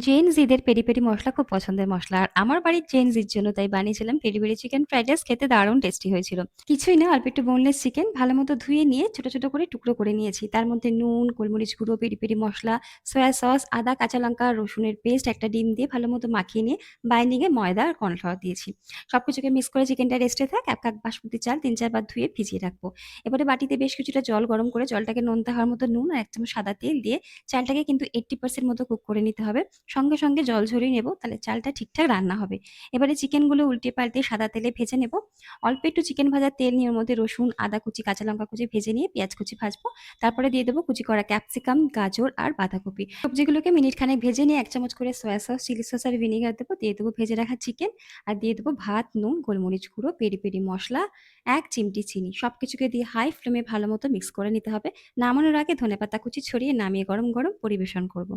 Gen জিদের peri peri মসলা খুব পছন্দের মসলা। আর আমার বাড়ির জেন জির জন্য তাই বানিয়েছিলাম peri peri chicken fried rice. খেতে দারুণ টেস্টি হয়েছিল। কিছুই না, অল্প একটু বোনলেস চিকেন ভালোমতো ধুয়ে নিয়ে ছোট ছোট করে টুকরো করে নিয়েছি। তার মধ্যে নুন, গোলমরিচ গুঁড়ো, পেরি পেরি মশলা, সয়া সস, আদা, কাঁচা লঙ্কা, রসুনের পেস্ট, একটা ডিম দিয়ে ভালোমতো মাখিয়ে নিয়ে বাইন্ডিং এ ময়দা আর কর্নফ্লাওয়ার দিয়েছি। সবকিছুকে মিক্স করে চিকেনটা রেস্টে থাক। ১ কাপ বাসমতি চাল ৩-৪ বার ধুয়ে ভিজিয়ে রাখবো। এবারে বাটিতে বেশ কিছুটা জল গরম করে জলটাকে নোনতা হওয়ার মতো নুন আর ১ চামচ সাদা তেল দিয়ে চালটাকে কিন্তু 80% মতো কুক করে নিতে হবে। সঙ্গে সঙ্গে জল ঝরিয়ে নেব, তাহলে চালটা ঠিকঠাক রান্না হবে। এবারে চিকেনগুলো উল্টে পাল্টে সাদা তেলে ভেজে নেব। অল্প একটু চিকেন ভাজার তেল নিয়ে ওর মধ্যে রসুন, আদা কুচি, কাঁচা লঙ্কা কুচি ভেজে নিয়ে পেঁয়াজ কুচি ভাজবো। তারপরে দিয়ে দেবো কুচি করা ক্যাপসিকাম, গাজর আর বাঁধাকপি। সবজিগুলোকে মিনিট খানেক ভেজে নিয়ে ১ চামচ করে সয়া সস, চিলি সস আর ভিনেগার দেবো। দিয়ে দেবো ভেজে রাখা চিকেন আর দিয়ে দেবো ভাত, নুন, গোলমরিচ গুঁড়ো, পেরি পেরি মসলা, ১ চিমটি চিনি। সবকিছুকে দিয়ে হাই ফ্লেমে ভালো মতো মিক্স করে নিতে হবে। নামানোর আগে ধনেপাতা কুচি ছড়িয়ে নামিয়ে গরম গরম পরিবেশন করব।